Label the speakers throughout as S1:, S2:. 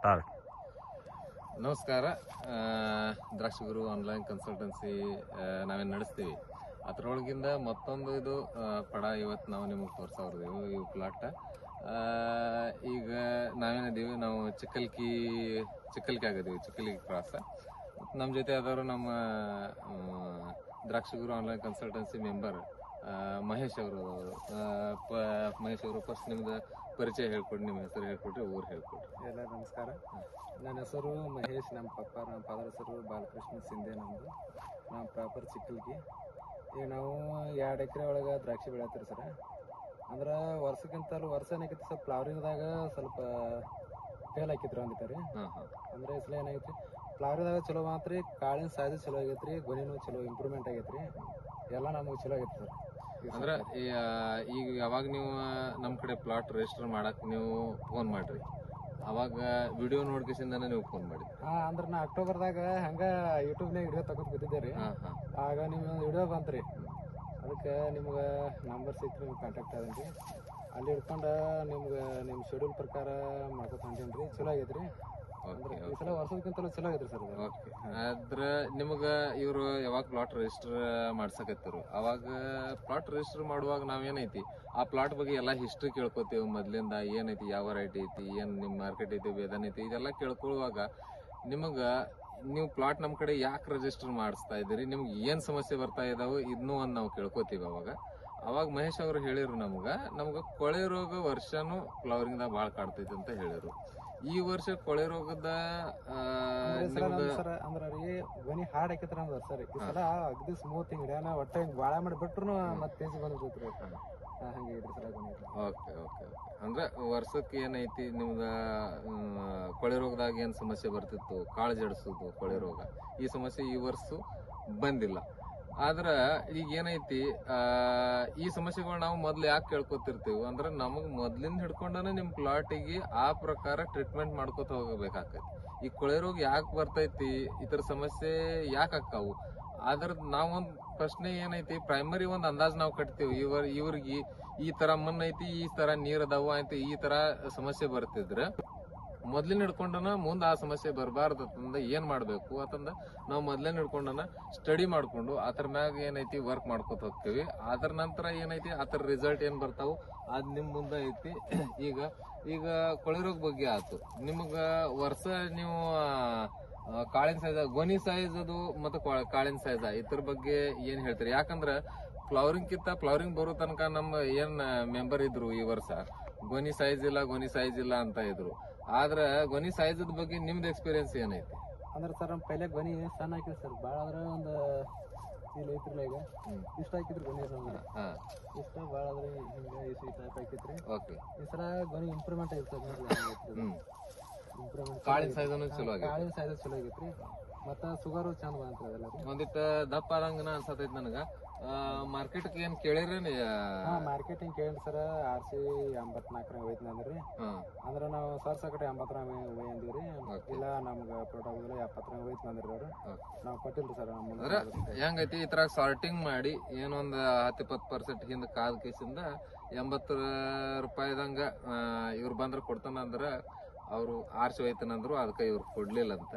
S1: Start.
S2: ನಮಸ್ಕಾರ. ದ್ರಾಕ್ಷಿಗುರು online consultancy ನಾವೇನು ನಡೆಸ್ತೀವಿ. ಅದರೊಳಗಿಂದ ಮತ್ತೊಂದು ಇದು ಪಡ ಇವತ್ತು ನಾವು ನಿಮಗೆ ತೋರಿಸೋರ್ದೇವು. ಇವು ಪ್ಲಾಟ್ ಈಗ ನಾವೇನಿದ್ದೀವಿ, ನಾವು ಚಿಕ್ಕಲ್ಕಿ ಆಗಿದ್ದೀವಿ, ಚಿಕ್ಕಲ್ಕಿ ಕ್ರಾಸ್. ನಮ್ಮ ಜೊತೆ ಆದವರು ನಮ್ಮ ದ್ರಾಕ್ಷಿಗುರು ಆನ್ಲೈನ್ ಕನ್ಸಲ್ಟೆನ್ಸಿ ಮೆಂಬರ್ ಮಹೇಶ್ ಅವರು. ಮಹೇಶ್ ಅವರು ಫಸ್ಟ್ ನಿಮ್ದು ಪರಿಚಯ ಹೇಳ್ಕೊಡಿ, ನಿಮ್ಮ ಹೆಸರು ಹೇಳ್ಕೊಡ್ರಿ, ಊರು ಹೇಳ್ಕೊಡ್ರಿ.
S3: ಎಲ್ಲ ನಮಸ್ಕಾರ. ನನ್ನ ಹೆಸರು ಮಹೇಶ್. ನಮ್ಮ ಫಾದರ್ ಹೆಸರು ಬಾಲಕೃಷ್ಣ ಸಿಂಧೆ. ನಮ್ಮದು ನಾವು ಪ್ರಾಪರ್ ಚಿಕ್ಕಲ್ಗಿ. ಈಗ ನಾವು 2 ಎಕರೆ ಒಳಗೆ ದ್ರಾಕ್ಷಿ ಬೆಳೆಯತ್ತೀರಿ ಸರ್. ಅಂದ್ರೆ ವರ್ಷಕ್ಕಿಂತಲೂ ವರ್ಷ ಏನಾಗೈತಿ ಸ್ವಲ್ಪ ಫ್ಲವರಿಂಗ್ದಾಗ ಸ್ವಲ್ಪ ಫೇಲ್ ಹಾಕಿತ್ರಿ ಒಂದಿಟ್ಟು ರೀ. ಅಂದ್ರೆ ಈ ಸಲ ಏನಾಗೈತಿ ಫ್ಲವರಿಂಗ್ದಾಗ ಚಲೋ ಮಾತ್ರ ರೀ, ಕಾಳಿನ ಸೈಜ್ ಚಲೋ ಆಗೈತ್ರಿ, ಗೊನಿನೂ ಚಲೋ ಇಂಪ್ರೂವ್ಮೆಂಟ್ ಆಗೈತ್ರಿ, ಎಲ್ಲ ನಮಗೆ ಚಲೋ ಆಗೈತಿ ಸರ್.
S2: ಅಂದ್ರೆ ಈಗ ಯಾವಾಗ ನೀವು ನಮ್ಮ ಕಡೆ ಪ್ಲಾಟ್ ರಿಜಿಸ್ಟರ್ ಮಾಡಕ್ ನೀವು ಫೋನ್ ಮಾಡ್ರಿ, ಅವಾಗ ವಿಡಿಯೋ ನೋಡ್ಕೇಸಿಂದಾನೆ ನೀವು ಫೋನ್ ಮಾಡಿ.
S3: ಅಂದ್ರೆ ನಾ ಅಕ್ಟೋಬರ್ದಾಗ ಹಂಗ ಯೂಟ್ಯೂಬ್ನಾಗ ವಿಡಿಯೋ ತಗೊಂಡ್ ಕೂತಿದ್ದೆ ರೀ. ಆಗ ನಿಮ್ಗೆ ವಿಡಿಯೋ ಬಂತ್ರಿ, ಅದಕ್ಕೆ ನಿಮ್ಗೆ ನಂಬರ್ ಸಿಕ್ತು, ನಿಮ್ಗೆ ಕಾಂಟ್ಯಾಕ್ಟ್ ಆದನ್ರಿ. ಅಲ್ಲಿ ಹಿಡ್ಕೊಂಡು ನಿಮ್ಗೆ ನಿಮ್ಮ ಶೆಡ್ಯೂಲ್ ಪ್ರಕಾರ ಮಾಡ್ಕೊತ ಹೊಂಟೇನ್ರಿ. ಚಲೋ ಆಗೈತ್ರಿ. ಈ ಸಲ ವರ್ಷದಕ್ಕಿಂತಲೂ ಚಲೋ ಆಗೈತ್ರಿ ಸರ್.
S2: ಓಕೆ. ಆದ್ರ ನಿಮಗ ಇವ್ರು ಯಾವಾಗ ಪ್ಲಾಟ್ ರಿಜಿಸ್ಟರ್ ಮಾಡ್ಸಕತ್ತಿರು, ಅವಾಗ ಪ್ಲಾಟ್ ರಿಜಿಸ್ಟರ್ ಮಾಡುವಾಗ ನಾವೇನೈತಿ ಆ ಪ್ಲಾಟ್ ಬಗ್ಗೆ ಎಲ್ಲಾ ಹಿಸ್ಟ್ರಿ ಕೇಳ್ಕೊತೀವಿ. ಮೊದ್ಲಿಂದ ಏನೈತಿ, ಯಾವ ವೆರೈಟಿ ಐತಿ, ಏನ್ ನಿಮ್ ಮಾರ್ಕೆಟ್ ಐತಿ, ವೇದನ್ ಐತಿ, ಇದೆಲ್ಲ ಕೇಳ್ಕೊಳ್ಳುವಾಗ ನಿಮಗ ನೀವು ಪ್ಲಾಟ್ ನಮ್ ಕಡೆ ಯಾಕೆ ರಿಜಿಸ್ಟರ್ ಮಾಡಿಸ್ತಾ ಇದ್ದೀರಿ, ನಿಮ್ಗೆ ಏನ್ ಸಮಸ್ಯೆ ಬರ್ತಾ ಇದಾವೆ, ಇದನ್ನೂ ಒಂದ್ ನಾವು ಕೇಳ್ಕೊತೀವಿ. ಅವಾಗ ಮಹೇಶ್ ಅವರು ಹೇಳಿರು ನಮ್ಗ ಕೊಳೆ ರೋಗ ವರ್ಷನೂ ಫ್ಲವರಿಂಗ್ ದಾಗ ಬಾಳ್ ಕಾಡ್ತೈತಿ ಅಂತ ಹೇಳಿರು. ಈ ವರ್ಷ ಕೊಳೆ ರೋಗದ
S3: ಅಂದ್ರ ರೀ ಗೊನಿ ಹಾಡ್ ಹಾಕಿತ್ರ ನಮ್ದು ಸರ್. ಈ ಸಲ ಅಗ್ದಿ ಸ್ಮೂತ್ ಹಿಂಗ್ ಹಿಡಿಯಾನ ಒಟ್ಟ ಹಿಂಗ್ ಬಾಳ ಮಾಡಿ ಬಿಟ್ರು ಮತ್ತೆ ತೇಜ್ ಬಂದ್ಬಿಡ್ತ್ರಿ. ಹಂಗೆ ಇದ್ರಿ ಸರ್ ಗೊನಿ.
S2: Okay okay okay. ಅಂದ್ರೆ ವರ್ಷಕ್ಕೆ ಏನೈತಿ ನಿಮ್ದ ಕೊಳೆ ರೋಗದಾಗ ಏನ್ ಸಮಸ್ಯೆ ಬರ್ತಿತ್ತು, ಕಾಳು ಜಡಿಸೋದು ಕೊಳೆ ರೋಗ, ಈ ಸಮಸ್ಯೆ ಈ ವರ್ಷ ಬಂದಿಲ್ಲ. ಆದ್ರ ಈಗ ಏನೈತಿ ಈ ಸಮಸ್ಯೆಗಳು ನಾವು ಮೊದ್ಲು ಯಾಕೆ ಕೇಳ್ಕೊತಿರ್ತೀವಿ ಅಂದ್ರೆ ನಮಗ್ ಮೊದ್ಲಿಂದ ಹಿಡ್ಕೊಂಡನ ನಿಮ್ ಪ್ಲಾಟಿಗೆ ಆ ಪ್ರಕಾರ ಟ್ರೀಟ್ಮೆಂಟ್ ಮಾಡ್ಕೊತ ಹೋಗಬೇಕಾಕೈತಿ. ಈ ಕೊಳೆ ರೋಗ ಯಾಕೆ ಬರ್ತೈತಿ, ಇತರ ಸಮಸ್ಯೆ ಯಾಕೆ ಆಕ್ಕಾವು, ಅದ್ರ ನಾವೊಂದ್ ಪ್ರಶ್ನೆ ಏನೈತಿ, ಪ್ರೈಮರಿ ಒಂದ್ ಅಂದಾಜ್ ನಾವು ಕಟ್ತೀವಿ. ಇವ್ರಿಗೆ ಈ ತರ ಮಣ್ಣು ಐತಿ, ಈ ತರ ನೀರ್ ಅದಾವ ಐತಿ, ಈ ತರ ಸಮಸ್ಯೆ ಬರ್ತಿದ್ರ ಮೊದ್ಲಿನ ಹಿಡ್ಕೊಂಡನ ಮುಂದ್ ಆ ಸಮಸ್ಯೆ ಬರಬಾರ್ದಂದ ಏನ್ ಮಾಡ್ಬೇಕು ಅಂತಂದ ನಾವು ಮೊದ್ಲೇನ್ ಹಿಡ್ಕೊಂಡನ ಸ್ಟಡಿ ಮಾಡ್ಕೊಂಡು ಅದ್ರ ಮ್ಯಾಗ ಏನೈತಿ ವರ್ಕ್ ಮಾಡ್ಕೊತ ಹೋಗ್ತೀವಿ. ಅದ್ರ ನಂತರ ಏನೈತಿ ಅದ್ರ ರಿಸಲ್ಟ್ ಏನ್ ಬರ್ತಾವ ಅದ್ ನಿಮ್ ಮುಂದೆ ಐತಿ. ಈಗ ಕೊಳೆ ರೋಗ ಬಗ್ಗೆ ಆತು. ನಿಮಗ ವರ್ಷ ನೀವು ಕಾಳಿನ ಸೈಜ್, ಗೊನಿ ಸೈಜ್ ಅದು ಮತ್ತೆ ಕಾಳಿನ ಸೈಜ್ ಇದ್ರ ಬಗ್ಗೆ ಏನ್ ಹೇಳ್ತೀರಿ? ಯಾಕಂದ್ರ ಫ್ಲವರಿಂಗ್ ಬರೋ ತನಕ ನಮ್ಮ ಏನ್ ಮೆಂಬರ್ ಇದ್ರು ಈ ವರ್ಷ ಗೊನಿ ಸೈಜ್ ಇಲ್ಲ ಅಂತ ಇದ್ರು. ಆದ್ರ ಗೊನಿ ಸೈಜ್ ಬಗ್ಗೆ ನಿಮ್ದು ಎಕ್ಸ್ಪೀರಿಯನ್ಸ್ ಏನೈತಿ?
S3: ಅಂದ್ರೆ ಸರ್ ನಮ್ಮ ಪೈಲೆ ಗೊನಿ ಸಣ್ಣ ಹಾಕಿದ್ರಿ ಸರ್. ಭಾಳ ಆದ್ರೆ ಒಂದು ಇಲ್ಲಿ ಐತ್ರಲ್ಲ, ಈಗ ಇಷ್ಟ ಹಾಕಿದ್ರಿ ಗೊನಿ ಇಷ್ಟ ಭಾಳ ಆದ್ರೆ ಹಿಂಗ ಇಷ್ಟು ಟೈಪ್ ಹಾಕಿತ್ರಿ.
S2: ಓಕೆ.
S3: ಈ ಸಲ ಗೊನಿ ಇಂಪ್ರೂವ್ಮೆಂಟ್ ಆಗೈತೆ ಇಂಪ್ರೂವ್ಮೆಂಟ್.
S2: ಕಾಳಿನ ಸೈಜ್ ಚಲೋ ಆಗೈತಿ.
S3: ಕಾಳಿನ ಸೈಜ್ ಚಲೋ ಆಗೈತ್ರಿ. ಮತ್ತ ಸುಗರು ಚಂದ ಬಂತ್ರಿ. ಅದೆಲ್ಲ
S2: ಒಂದಿಟ್ಟ ದಪ್ಪ ಆದಂಗನ ಅನ್ಸತೈತಿ ನನಗ. ಮಾರ್ಕೆಟ್ ಏನ್ ಕೇಳಿರೇನಿ?
S3: ಮಾರ್ಕೆಟಿಂಗ್ ಕೇಳಿ ಸರ್. RC 84 ಹೋಯ್ತು ಅಂದ್ರಿ. ಅಂದ್ರ ನಾವು ಸರ್ಸಕಡೆ 80 ಹೋಯ್ ಅಂದಿವ್ರಿ. ಇಲ್ಲ ನಮ್ಗ ಪ್ರಾಡಕ್ಟ್ 70 ಹೋಯ್ತು ಅಂದ್ರಿ ಅವ್ರು. ನಾವ್ ಕೊಟ್ಟಿಲ್ರಿ ಸರ್.
S2: ಅಂದ್ರೆ ಹೆಂಗೈತಿ ಈ ತರ ಸಾರ್ಟಿಂಗ್ ಮಾಡಿ ಏನೊಂದ್ 10-20% ಹಿಂದ ಕಾದ್ ಕೇಸಿಂದ 80 ರೂಪಾಯಿದಂಗ ಇವ್ರು ಬಂದ್ರ ಕೊಡ್ತಾನ ಅಂದ್ರ ಅವ್ರು ಆರ್ಸಿ ಹೋಯ್ತಾನಂದ್ರು, ಅದಕ್ಕೆ ಇವ್ರು ಕೊಡ್ಲಿಲ್ಲ ಅಂತ.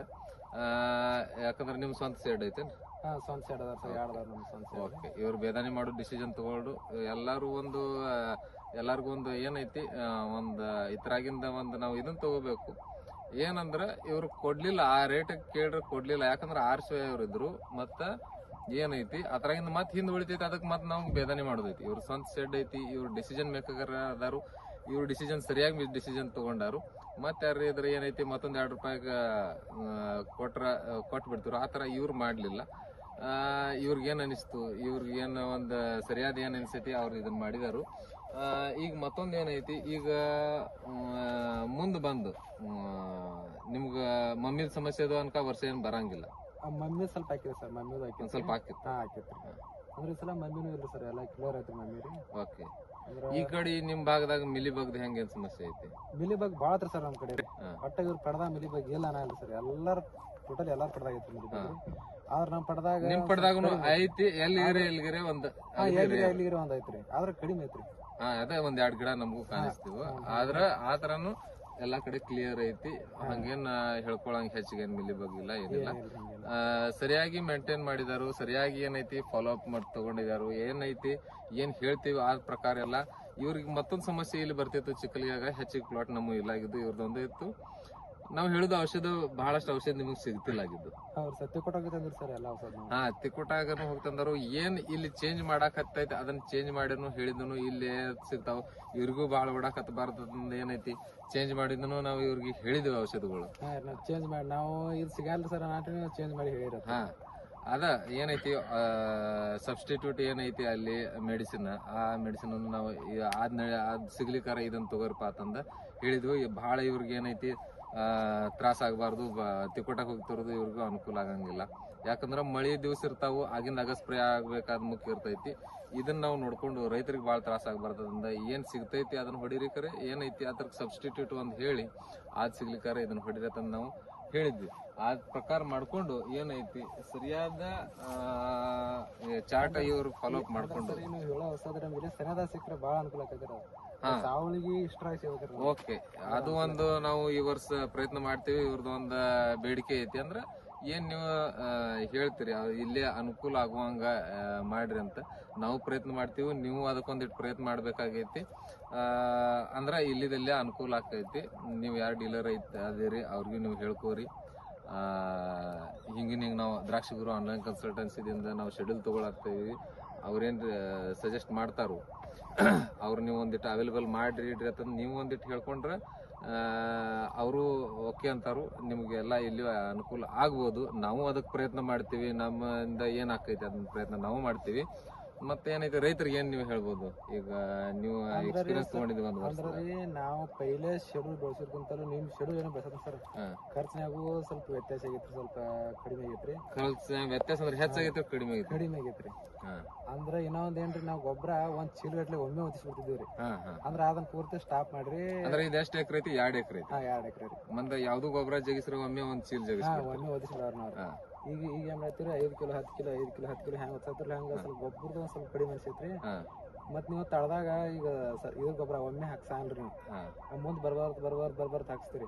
S2: ಯಾಕಂದ್ರೆ ನಿಮ್ ಸ್ವಂತ ಸೇಡ್ ಐತೇನ್?
S3: ಸ್ವಂತ ಸೇಡ್ ಅದ ಸರ್. 2 ನಮ್ ಸ್ವಂತ ಸೇಡ್.
S2: ಓಕೆ. ಇವ್ರು ಬೇದಾನಿ ಮಾಡೋ ಡಿಸಿಷನ್ ತಗೊಂಡು ಎಲ್ಲಾರ್ಗು ಒಂದು ಏನೈತಿ ಒಂದ್ ಇತರಾಗಿಂದ ಒಂದ್ ನಾವು ಇದನ್ನ ತಗೋಬೇಕು. ಏನಂದ್ರ ಇವ್ರು ಕೊಡ್ಲಿಲ್ಲ, ಆ ರೇಟ್ ಕೇಳ್ರೆ ಕೊಡ್ಲಿಲ್ಲ. ಯಾಕಂದ್ರ ಆರ್ಸಿ ಇವ್ರು ಇದ್ರು. ಮತ್ತ ಏನೈತಿ ಅದ್ರಾಗಿಂದ ಮತ್ ಹಿಂದ್ ಉಳಿತೈತಿ, ಅದಕ್ಕೆ ಮತ್ ನಾವು ಬೇದಾನಿ ಮಾಡೋದೈತಿ. ಇವ್ರ ಸ್ವಂತ ಶೆಡ್ ಐತಿ, ಇವ್ರು ಡಿಸಿಷನ್ ಮೇಕರ್ ಅದಾರು, ಇವ್ರು ಡಿಸಿಷನ್ ಸರಿಯಾಗಿ ಡಿಸಿಷನ್ ತಗೊಂಡಾರು. ಮತ್ತೆ ಯಾರು ಇದ್ರ ಏನೈತಿ ಮತ್ತೊಂದ್ 2 ರೂಪಾಯಿಗ ಕೊಟ್ಟು ಬಿಡ್ತಿರು. ಆತರ ಇವ್ರು ಮಾಡ್ಲಿಲ್ಲ. ಇವ್ರಿಗೇನ್ ಅನಿಸ್ತು, ಇವ್ರಿಗೇನ್ ಒಂದ್ ಸರಿಯಾದ ಏನ್ ಅನಿಸ್ತೈತಿ ಅವ್ರು ಇದನ್ನ ಮಾಡಿದಾರು. ಈಗ ಮತ್ತೊಂದ್ ಏನೈತಿ, ಈಗ ಮುಂದ್ ಬಂದು ನಿಮ್ಗ ಮಮ್ಮಿದ ಸಮಸ್ಯೆ ಅದು ಅನ್ಕ ವರ್ಷ ಏನ್ ಬರಂಗಿಲ್ಲ.
S3: ಮಮ್ಮಿ ಸ್ವಲ್ಪ ಹಾಕಿದ್ರಿ ಸರ್. ಮಮ್ಮಿದು ಹಾಕಿ
S2: ಸ್ವಲ್ಪ ಹಾಕಿತ್ತು.
S3: ಹಾಕಿತ್ರಿ. ಅಂದ್ರೆ ಈ ಸಲ ಮಮ್ಮಿನೂ ಇಲ್ರಿ ಸರ್, ಎಲ್ಲ ಕ್ಲಿಯರ್ ಐತ್ರಿ ಮಮ್ಮಿ ರೀ.
S2: ಓಕೆ. ಈ ಕಡೆ ನಿಮ್ ಭಾಗದಾಗ ಮಿಲಿ ಬಗ್ದ ಹೆಂಗೇನ್ ಸಮಸ್ಯೆ ಐತಿ?
S3: ಮಿಲಿ ಬಗ್ ಬಾಳ ಐತ್ರಿ ಸರ್ ನಮ್ ಕಡೆ. ಒಟ್ಟ ಇವ್ರು ಪಡ್ದಾಗ ಮಿಲಿ ಬಗ್ ಇಲ್ಲ ಅಲ್ಲ ಸರ್. ಎಲ್ಲಾರು ಟೋಟಲ್ ಎಲ್ಲಾರು ಪಡ್ದಾಗ ಐತ್ರಿ ಮಿಲಿ ಬಗ್. ಆದ್ರ ನಮ್ ಪಡ್ದಾಗ
S2: ನಿಮ್ ಪಡ್ದಾಗನು ಐತಿ. ಎಲ್ಲಿಗಿರೆ ಒಂದ್
S3: ಒಂದ್ ಐತ್ರಿ, ಆದ್ರ ಕಡಿಮೆ ಐತ್ರಿ.
S2: ಅದೇ ಒಂದ್ 2 ಗಿಡ ನಮಗೂ ಕಾಣಿಸ್ತೀವಿ. ಆದ್ರ ಆತರನು ಎಲ್ಲಾ ಕಡೆ ಕ್ಲಿಯರ್ ಐತಿ. ಹಂಗೇನ್ ಹೇಳ್ಕೊಳಂಗ್ ಹೆಚ್ಚಿಗೆ ಏನ್ ಮಿಲಿ ಬಗ್ಗಿಲ್ಲ ಏನಿಲ್ಲ. ಸರಿಯಾಗಿ ಮೇಂಟೈನ್ ಮಾಡಿದಾರು, ಸರಿಯಾಗಿ ಏನೈತಿ ಫಾಲೋ ಅಪ್ ಮಾಡಿ ತಗೊಂಡಿದಾರು. ಏನೈತಿ ಏನ್ ಹೇಳ್ತೀವಿ ಆ ಪ್ರಕಾರ ಎಲ್ಲ. ಇವ್ರಿಗೆ ಮತ್ತೊಂದ್ ಸಮಸ್ಯೆ ಇಲ್ಲಿ ಬರ್ತಿತ್ತು ಚಿಕ್ಕಲಿಯಾಗ, ಹೆಚ್ಚಿಗೆ ಪ್ಲಾಟ್ ನಮಗೂ ಇಲ್ಲ ಆಗಿದ್ದು, ಇವ್ರದೊಂದೇ ಇತ್ತು. ನಾವು ಹೇಳಿದ ಔಷಧ ಬಹಳಷ್ಟು ಔಷಧ ನಿಮಗ್ ಸಿಗ್ತಿಲ್ಲ ಆಗಿದ್ದು. ಹಾ, ತಿಕ್ಕೋಟಾಗನು ಹೋಗ್ತಂದರು. ಏನ್ ಇಲ್ಲಿ ಚೇಂಜ್ ಮಾಡಾಕ್ ಹತ್ತೈತಿ ಅದನ್ನ ಚೇಂಜ್ ಮಾಡಿದ್ನು ಹೇಳಿದನು ಇಲ್ಲಿ ಸಿಗ್ತಾವ. ಇವ್ರಿಗೂ ಬಾಳ ಓಡಾಕತ್ತಬಾರ್ದು ಏನೈತಿ ಚೇಂಜ್ ಮಾಡಿದ್ನು ನಾವು ಇವ್ರಿಗೆ ಹೇಳಿದ್ವಿ ಔಷಧಗಳು.
S3: ಚೇಂಜ್ ಮಾಡಿ ನಾವು ಇದು ಸಿಗಲ್ರಿ ಸರ್, ಚೇಂಜ್ ಮಾಡಿ ಹೇಳಿರ.
S2: ಹಾ, ಅದ ಏನೈತಿ ಸಬ್ಸ್ಟಿಟ್ಯೂಟ್ ಏನೈತಿ ಅಲ್ಲಿ ಮೆಡಿಸಿನ್, ಆ ಮೆಡಿಸಿನ್ ನಾವು ಅದ್ ಸಿಗ್ಲಿಕ್ಕಾರ ಇದನ್ನ ತಗೋರಪ್ಪ ಅಂತಂದ ಹೇಳಿದ್ವಿ. ಬಹಳ ಇವ್ರಿಗೆ ಏನೈತಿ ತ್ರಾಸ ಆಗಬಾರ್ದು, ತಿಕ್ಕೋಟಕ್ ಹೋಗ್ತಿರೋದು ಇವ್ರಿಗೂ ಅನುಕೂಲ ಆಗಂಗಿಲ್ಲ. ಯಾಕಂದ್ರ ಮಳಿ ದಿವಸ ಇರ್ತಾವು, ಆಗಿಂದಾಗ ಸ್ಪ್ರೇ ಆಗ್ಬೇಕಾದ ಮುಖ್ಯ ಇರ್ತೈತಿ. ಇದನ್ನ ನಾವು ನೋಡ್ಕೊಂಡು ರೈತರಿಗೆ ಬಾಳ ತ್ರಾಸ ಆಗ್ಬಾರ್ದ್ರಿಂದ ಏನ್ ಸಿಗ್ತೈತಿ ಅದನ್ನ ಹೊಡಿರಿ. ಕರೆ ಏನೈತಿ ಅದ್ರ ಸಬ್ಸ್ಟಿಟ್ಯೂಟ್ ಒಂದ್ ಹೇಳಿ ಅದ್ ಸಿಗ್ಲಿಕ್ಕಾರ ಇದನ್ನ ಹೊಡಿರತ್ತಂದ್ ನಾವು ಹೇಳಿದ್ವಿ. ಆ ಪ್ರಕಾರ ಮಾಡ್ಕೊಂಡು ಏನೈತಿ ಸರಿಯಾದ ಚಾರ್ಟ್ ಇವ್ರು ಫಾಲೋ ಅಪ್ ಮಾಡ್ಕೊಂಡು
S3: ಸಿಕ್ಕರೆ ಬಹಳ ಅನುಕೂಲ ಆಗ್ತೈತಿ.
S2: ಓಕೆ, ಅದು ಒಂದು ನಾವು ಈ ವರ್ಷ ಪ್ರಯತ್ನ ಮಾಡ್ತೀವಿ. ಇವ್ರದ್ದು ಒಂದು ಬೇಡಿಕೆ ಐತಿ ಅಂದ್ರ ಏನ್ ನೀವು ಹೇಳ್ತೀರಿ ಇಲ್ಲೇ ಅನುಕೂಲ ಆಗುವಂಗ ಮಾಡ್ರಿ ಅಂತ ನಾವು ಪ್ರಯತ್ನ ಮಾಡ್ತೀವಿ. ನೀವು ಅದಕ್ಕೊಂದಿಟ್ಟು ಪ್ರಯತ್ನ ಮಾಡ್ಬೇಕಾಗೈತಿ. ಅಂದ್ರ ಇಲ್ಲಿದಲ್ಲೇ ಅನುಕೂಲ ಆಗ್ತೈತಿ. ನೀವು ಯಾರು ಡೀಲರ್ ಅದಿರಿ ಅವ್ರಿಗೂ ನೀವು ಹೇಳ್ಕೋರಿ. ಹಿಂಗ ನಾವು ದ್ರಾಕ್ಷಿ ಗುರು ಆನ್ಲೈನ್ ಕನ್ಸಲ್ಟೆನ್ಸಿದಿಂದ ನಾವು ಶೆಡ್ಯೂಲ್ ತಗೊಳಾಕ್ತೇವಿ. ಅವ್ರೇನ್ ಸಜೆಸ್ಟ್ ಮಾಡ್ತಾರೋ ಅವ್ರು ನೀವು ಒಂದಿಟ್ಟು ಅವೈಲೇಬಲ್ ಮಾಡ್ರಿ ಇಡ್ರಿ ಅಂತ ನೀವು ಒಂದಿಟ್ಟು ಹೇಳ್ಕೊಂಡ್ರೆ ಅವರು ಓಕೆ ಅಂತಾರು. ನಿಮ್ಗೆಲ್ಲ ಇಲ್ಲಿ ಅನುಕೂಲ ಆಗ್ಬೋದು. ನಾವು ಅದಕ್ಕೆ ಪ್ರಯತ್ನ ಮಾಡ್ತೀವಿ. ನಮ್ಮಿಂದ ಏನ್ ಆಕೈತಿ ಅದನ್ನ ಪ್ರಯತ್ನ ನಾವು ಮಾಡ್ತೀವಿ. ಮತ್ತೆ ಏನೈತಿ ರೈತರಿಗೆ ಏನ್ ನೀವು ಹೇಳ್ಬೋದು? ಈಗ ನೀವು ಎಕ್ಸ್ಪೀರಿಯನ್ಸ್ ತಗೊಂಡಿದ್ವಿ ಒಂದು ವರ್ಷ.
S3: ನಾವು ಪೈಲೆ ಶೆಡ್ಯೂಲ್ ಬೆಳೆಸೋದಕ್ಕಿಂತಲೂ ನಿಮ್ ಶೆಡ್ಯೂಲ್ ಏನೋ ಬೆಳೆಸೋದು ಸರ್, ಖರ್ಚಿನಾಗೂ ಸ್ವಲ್ಪ ವ್ಯತ್ಯಾಸ ಆಗೈತ್ರಿ, ಸ್ವಲ್ಪ ಕಡಿಮೆ ಆಗೈತ್ರಿ.
S2: ಖರ್ಚು ವ್ಯತ್ಯಾಸ ಅಂದ್ರೆ ಹೆಚ್ಚಾಗೈತ್ರಿ ಕಡಿಮೆ ಆಗೈತ್ರಿ?
S3: ಅಂದ್ರ ಇನ್ನೊಂದ್ ಏನ್ರಿ, ನಾವು ಗೊಬ್ಬರ ಒಂದ್ ಚೀಲ ಗಟ್ಲೆ ಒಮ್ಮೆ ಹೊತ್ತಿಸ್ಬಿಡ್ತಿದ್ವಿ. ಅಂದ್ರ ಅದನ್ನ ಪೂರ್ತಿ ಸ್ಟಾಪ್ ಮಾಡ್ರಿ.
S2: ಅಂದ್ರೆ ಇದು ಎಷ್ಟು ಎಕರೆ ಐತಿ? 2 ಎಕರೆ ಐತಿ.
S3: 2 ಎಕರೆ ರೀ.
S2: ಮಂದ ಯಾವ್ದು ಗೊಬ್ಬರ ಜಗಿಸ್ರ ಒಮ್ಮೆ ಒಂದ್ ಚೀಲ ಜಗಿಸ್ರ
S3: ಒಮ್ಮೆ ಹೊತ್ತಿಸ್ಬಿಡಾರ ನಾವು. ಈಗ ಏನ್ ಮಾಡ್ತೀರಿ 5 ಕಿಲೋ 10 ಕಿಲೋ 5 ಕಿಲೋ 10 ಕಿಲೋ ಹೆಂಗ್ ಹೊತ್ತತ್ರಿ ಹಂಗ ಸ್ವಲ್ಪ ಗೊಬ್ಬರದ ಸ್ವಲ್ಪ ಕಡಿಮೆ ಅನ್ಸೈತ್ರಿ. ಮತ್ ನೀವು ತಳದಾಗ ಈಗ ಇದ್ರ ಗೊಬ್ಬರ ಒಮ್ಮೆ ಹಾಕ್ಸಾನ್ರಿ ನೀವು ಮುಂದ್ ಬರ್ಬಾರ್ದು ಹಾಕ್ಸ್ತೀರಿ.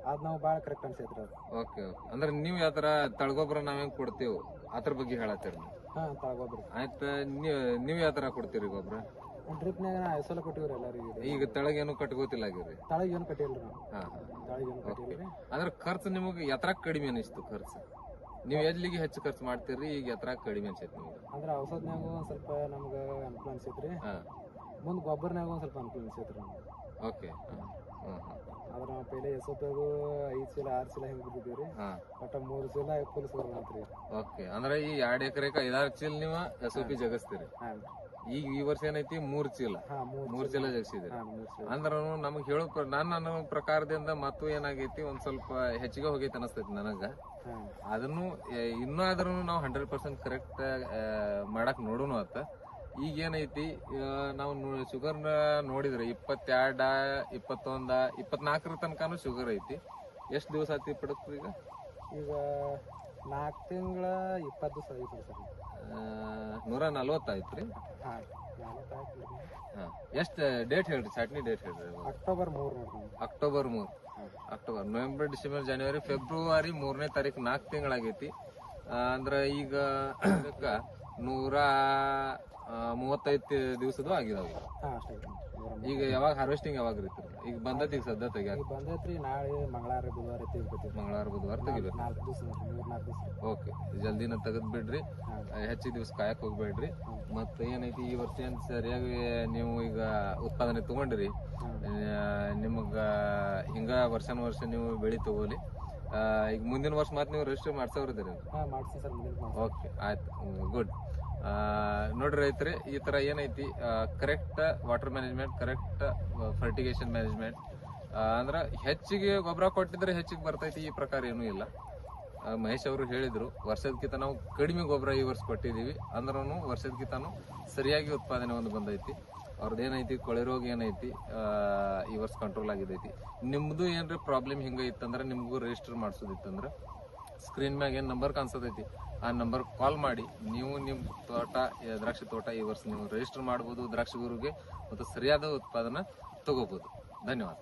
S3: ಅದ್ ನಾವು ಬಾಳ ಕರೆಕ್ಟ್ ಅನ್ಸೈತ್ರಿ ಅದು.
S2: ಓಕೆ, ಅಂದ್ರೆ ನೀವ್ ಯಾವ್ತರ ತಳಗೊಬ್ಬರ ನಾವ್ ಹೆಂಗ್ ಕೊಡ್ತೇವ್ ಅದ್ರ ಬಗ್ಗೆ ಹೇಳತ್ತೀರಿ?
S3: ತಳಗೊಬ್ಬರ
S2: ಆಯ್ತ. ನೀವ್ ಯಾವ್ತರ ಕೊಡ್ತೀರಿ ಗೊಬ್ಬರ?
S3: ಡ್ರಿಪ್ನಾಗ ಐಸೋಲ ಕೊಟ್ಟಿವ್ರಿ ಎಲ್ಲರಿಗೂ.
S2: ಈಗ ತಳಗೇನು ಕಟ್ಕೋತಿಲ್ಲ ಆಗಿರಿ?
S3: ತಳಗೇನು ಕಟ್ಟಿಲ್ರಿ ನಾವು. ತಳಗೇನು ಕಟ್ಟಿಲ್ರಿ.
S2: ಅಂದ್ರೆ ಖರ್ಚು ನಿಮಗೆ ಎತ್ರಾಗ ಕಡಿಮೆ ಅನಿಸ್ತು ಖರ್ಚು? ನೀವ್ ಎಲ್ಲಿಗೆ ಹೆಚ್ಚು ಖರ್ಚು ಮಾಡ್ತೀರಿ, ಈಗ ಎತ್ರಾಗ ಕಡಿಮೆ ಅನ್ಸೈತಿ ನಿಮ್ಗೆ?
S3: ಅಂದ್ರೆ ಔಷಧನ್ಯಾಗ ಒಂದ್ ಸ್ವಲ್ಪ ನಮ್ಗ ಅನುಕೂಲ ಅನ್ಸೈತ್ರಿ. ಮುಂದ್ ಗೊಬ್ಬರನ್ಯಾಗ ಒಂದ್ ಸ್ವಲ್ಪ ಅನುಕೂಲ ಅನ್ಸೈತ್ರಿ ನಮ್ಗೆ.
S2: ಓಕೆ.
S3: ಅದ್ರ ನಾವು ಪೈಲೆ ಎಸೋಪಾಗು 5 ಚೀಲ 6 ಚೀಲ ಹಿಂಗ್ ಬಿಟ್ಟಿದ್ದೀವ್ರಿ. ಒಟ್ಟ 3 ಚೀಲ ಫುಲ್ ಬರ್ಬಂತ್ರಿ.
S2: ಓಕೆ, ಅಂದ್ರೆ ಈ 2 ಎಕರೆಕ 5-6 ಚೀಲ ನೀವು ಎಸೋಪಿ ಜಗಸ್ತೀರಿ. ಈಗ ಈ ವರ್ಷ ಏನೈತಿ 3 ಚೀಲ 3 ಚೀಲ ಜಗಸಿದ್ರಿ. ಅಂದ್ರ ನಮಗ್ ಹೇಳೋ ನನ್ನ ಪ್ರಕಾರದಿಂದ ಮತ್ತು ಏನಾಗೈತಿ ಒಂದ್ ಸ್ವಲ್ಪ ಹೆಚ್ಚಿಗೆ ಹೋಗೈತಿ ಅನಸ್ತೈತಿ ನನಗ. ಅದನ್ನು ಇನ್ನೂ ಆದ್ರೂ ನಾವು 100% ಕರೆಕ್ಟ್ ಮಾಡಕ್ ನೋಡೋಣ ಅಂತ. ಈಗ ಏನೈತಿ ನಾವು ಶುಗರ್ ನೋಡಿದ್ರೆ 22, 21, 24 ತನಕನು ಶುಗರ್ ಐತಿ. ಎಷ್ಟ್ ದಿವಸ ಆತಿ ಪಡಕ್ರಿ?
S3: ಈಗ 4 ತಿಂಗಳ 20 ದಿವಸ ಐತ್ರಿ ಸರ್.
S2: 140 ಆಯ್ತ್ರಿ. ಎಷ್ಟ್ ಡೇಟ್ ಹೇಳ್ರಿ, ಚಟ್ನಿ ಡೇಟ್ ಹೇಳ್ರಿ.
S3: October 3
S2: October 3. October, November, December, ಜನವರಿ, ಫೆಬ್ರವರಿ 3ನೇ ತಾರೀಕು 4 ತಿಂಗಳಾಗೈತಿ. ಅಂದ್ರ ಈಗ 135 ದಿವಸದ್ದು ಆಗಿದಾವ. ಈಗ ಯಾವಾಗ ಹಾರ್ವೆಸ್ಟಿಂಗ್ ಯಾವಾಗ ಇರ್ತೀರಿ? ಈಗ ಬಂದೈತಿ, ಈಗ ಸದ್ಯ ತೆಗಿಯಾಕ
S3: ಬಂದೈತ್ರಿ. ನಾಳೆ ಮಂಗಳವಾರ ಬುಧವಾರ ತೆಗಿಬೇಕು.
S2: ಮಂಗಳವಾರ ಬುಧವಾರ ತೆಗಿಬೇಕು.
S3: 4 ದಿವಸ 3-4 ದಿವಸ.
S2: ಓಕೆ, ಜಲ್ದಿನ ತೆಗೆದ್ ಬಿಡ್ರಿ. ಹೆಚ್ಚಿನ ದಿವಸ ಕಾಯಕ್ ಹೋಗ್ಬೇಡ್ರಿ. ಮತ್ತ ಏನೈತಿ ಈ ವರ್ಷ ಏನ್ ಸರಿಯಾಗಿ ನೀವು ಈಗ ಉತ್ಪಾದನೆ ತಗೊಂಡ್ರಿ, ನಿಮಗ ಹಿಂಗ ವರ್ಷ ನೀವು ಬೆಳಿ ತಗೋಲಿ. ಈಗ ಮುಂದಿನ ವರ್ಷ ಮತ್ತೆ ನೀವು ರಿಜಿಸ್ಟರ್ ಮಾಡ್ಸವ್ರದಿರಿ? ಓಕೆ, ಆಯ್ತು, ಗುಡ್. ನೋಡ್ರಿ ರೈತರಿ, ಈ ತರ ಏನೈತಿ correct water management, correct fertigation management, ಅಂದ್ರ ಹೆಚ್ಚಿಗೆ ಗೊಬ್ಬರ ಕೊಟ್ಟಿದ್ರೆ ಹೆಚ್ಚಿಗೆ ಬರ್ತೈತಿ. ಈ ಪ್ರಕಾರ ಏನೂ ಇಲ್ಲ. ಮಹೇಶ್ ಅವರು ಹೇಳಿದ್ರು ವರ್ಷದಕ್ಕಿಂತ ನಾವು ಕಡಿಮೆ ಗೊಬ್ಬರ ಈ ವರ್ಷ ಕೊಟ್ಟಿದೀವಿ ಅಂದ್ರೂ ವರ್ಷದಕ್ಕಿಂತಾನು ಸರಿಯಾಗಿ ಉತ್ಪಾದನೆ ಒಂದು ಬಂದೈತಿ. ಅವ್ರದ್ದು ಏನೈತಿ ಕೊಳೆ ರೋಗ ಏನೈತಿ ಈ ವರ್ಷ ಕಂಟ್ರೋಲ್ ಆಗಿದೈತಿ. ನಿಮ್ದು ಏನ್ರಿ ಪ್ರಾಬ್ಲಮ್ ಹಿಂಗ ಇತ್ತಂದ್ರ ನಿಮ್ಗೂ ರಿಜಿಸ್ಟರ್ ಮಾಡಿಸೋದಿತ್ತಂದ್ರ ಸ್ಕ್ರೀನ್ ಮ್ಯಾಗ ಏನ್ ನಂಬರ್ ಕಾಣಿಸತೈತಿ ಆ ನಂಬರ್ ಕಾಲ್ ಮಾಡಿ ನೀವು ನಿಮ್ ತೋಟ, ದ್ರಾಕ್ಷಿ ತೋಟ ಈ ವರ್ಷ ನೀವು ರಿಜಿಸ್ಟರ್ ಮಾಡಬಹುದು ದ್ರಾಕ್ಷಿ ಗುರುಗೆ, ಮತ್ತು ಸರಿಯಾದ ಉತ್ಪಾದನೆ ತಗೋಬಹುದು. ಧನ್ಯವಾದ.